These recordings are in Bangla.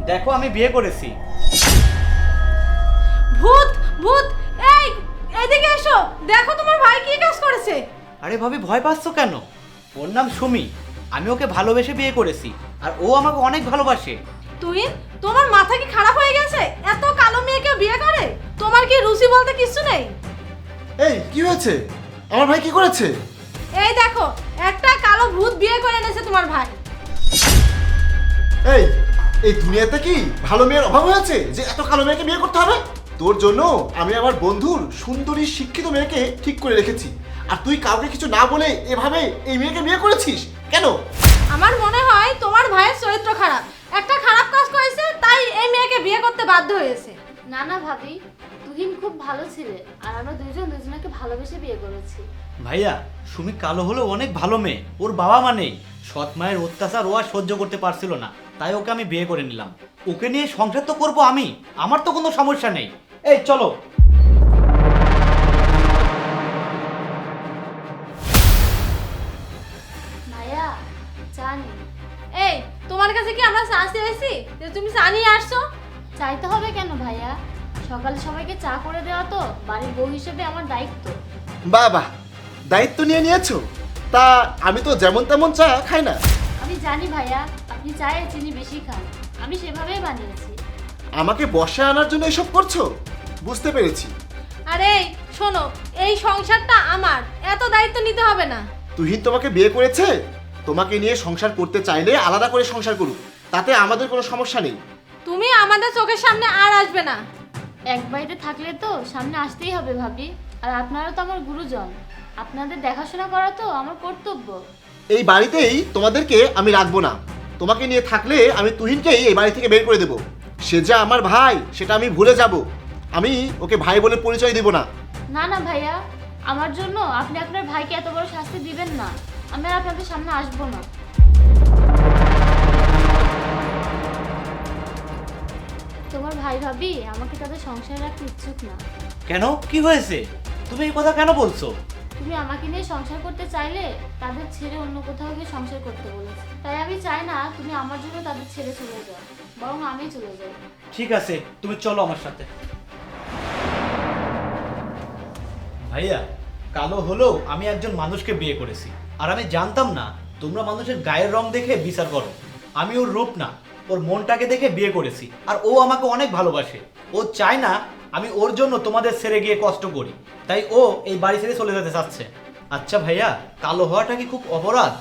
দেখো আমি বিয়ে করেছি। ভূত ভূত, এই এদিকে এসো, দেখো তোমার ভাই কি কাজ করেছে। আরে ভাবি ভয় পাচ্ছ কেন? ওর নাম সুমি, আমি ওকে ভালোবেসে বিয়ে করেছি আর ও আমাকে অনেক ভালোবাসে। তুই, তোমার মাথা কি খারাপ হয়ে গেছে? এত কালো মেয়েকে বিয়ে করে? তোমার কি রুচি বলতে কিছু নেই? এই কি হয়েছে? আমার ভাই কি করেছে? এই দেখো, একটা কালো ভূত বিয়ে করে এনেছে তোমার ভাই। এই এই দুনিয়াতে কি ভালো মেয়ের অভাব হয়েছে যে এত কালো মেয়েকে বিয়ে করতে হবে? তোর জন্য আমি আমার বন্ধুর সুন্দরী শিক্ষিত মেয়েকে ঠিক করে রেখেছি, আর তুই কাউকে কিছু না বলে এভাবে এই মেয়েকে বিয়ে করেছিস কেন? আমার মনে হয় তোমার ভাইয়ের চরিত্র খারাপ, একটা খারাপ কাজ করেছে তাই এই মেয়েকে বিয়ে করতে বাধ্য হয়েছে। না না ভাবি, তুহিন খুব ভালো ছেলে আর আমরা দুজনকে ভালোবেসে বিয়ে করেছি। ভাইয়া সুমি কালো হলেও অনেক ভালো মেয়ে। ওর বাবা মা নেই, সৎ মায়ের অত্যাচার ও আর সহ্য করতে পারছিল না, তাই ওকে আমি বিয়ে করে নিলাম। ওকে নিয়ে সংসার তো করবো আমি, আমার তো কোনো সমস্যা নেই। এই চলো। ভাইয়া জানি এই তোমার কাছে কি আমরা চা চেয়েছি যে তুমি চা নিয়ে আসছো? চাইতে হবে কেন ভাইয়া? সকালে সবাইকে চা করে দেওয়া তো বাড়ির বউ হিসেবে আমার দায়িত্ব। বাহ বাহ, দায়িত্ব নিয়েছো। তা আমি তো যেমন তেমন চা খাই না। আমি জানি ভাইয়া, আপনি চায়ে চিনি বেশি খান, আমি সেভাবেই বানিয়েছি। আমাকে বসে আনার জন্য এসব করছো? বুঝতে পেরেছি। আরে শোনো, এই সংসারটা আমার, এত দায়িত্ব নিতে হবে না। তুহিন তোমাকে বিয়ে করেছে, তোমাকে নিয়ে সংসার করতে চাইলে আলাদা করে সংসার করুক, তাতে আমাদের কোনো সমস্যা নেই। তুমি আমাদের চোখের সামনে আর আসবে না। এক বাড়িতে থাকলে তো সামনে আসতেই হবে ভাবি, আর আপনারা তো আমার গুরুজন, আপনাদের দেখাশোনা করা তো আমার কর্তব্য। এই বাড়িতেই তোমাদেরকে আমি রাখবো না। তোমাকে নিয়ে থাকলে আমি তুহিনকেই এই বাড়ি থেকে বের করে দেবো। সে যে আমার ভাই সেটা আমি ভুলে যাব, আমি ওকে ভাই বলে পরিচয় দেব না। না না ভাইয়া, আমার জন্য আপনি আপনার ভাইকে এত বড় শাস্তি দিবেন না, আমি আর আপনাদের সামনে আসবো না। তোমার ভাই ভাবি আমাকে তাদের সংসারে রাখতে ইচ্ছুক না। কেন, কি হয়েছে? তুমি এই কথা কেন বলছো? তুমি আমাকে নিয়ে সংসার করতে চাইলে তাদের ছেড়ে অন্য কোথাও গিয়ে সংসার করতে বলেছে, তাই আমি চাই না তুমি আমার জন্য তাদের ছেড়ে চলে যাও, বরং আমি চলে যাই। ঠিক আছে, তুমি চলো আমার সাথে। ভাইয়া কালো হলেও আমি একজন মানুষকে বিয়ে করেছি, আর আমি জানতাম না তোমরা মানুষের গায়ের রং দেখে বিচার করো। আমি ওর রূপ না, ওর মনটাকে দেখে বিয়ে করেছি, আর ও আমাকে অনেক ভালোবাসে। ও চায় না আমি ওর জন্য তোমাদের ছেড়ে গিয়ে কষ্ট করি, তাই ও এই বাড়ি ছেড়ে চলে যেতে চাচ্ছে। আচ্ছা ভাইয়া, কালো হওয়াটা কি খুব অপরাধ?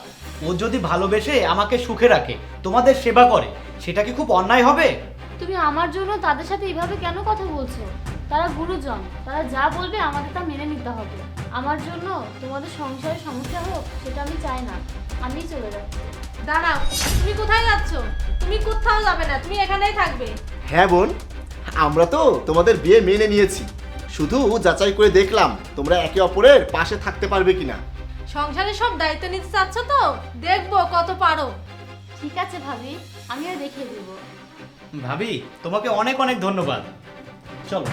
ও যদি ভালোবেসে আমাকে সুখে রাখে, তোমাদের সেবা করে, সেটা কি খুব অন্যায় হবে? তুমি আমার জন্য তাদের সাথে এইভাবে কেন কথা বলছো? তারা গুরুজন, তারা যা বলবে আমাদের তা মেনে নিতে হবে। আমার জন্য তোমাদের সংসারে সমস্যা হোক সেটা আমি চাই না, আমি চলে যাচ্ছি। দাঁড়াও, তুমি কোথায় যাচ্ছ? তুমি কোথাও যাবে না, তুমি এখানেই থাকবে। হ্যাঁ বোন, আমরা তো তোমাদের বিয়ে মেনে নিয়েছি, শুধু যাচাই করে দেখলাম তোমরা একে অপরের পাশে থাকতে পারবে কিনা। সংসারে সব দায়িত্ব নিতে চাচ্ছ তো, দেখবো কত পারো। ঠিক আছে ভাবি, আমিও দেখিয়ে দেবো। ভাবি তোমাকে অনেক অনেক ধন্যবাদ। চলো।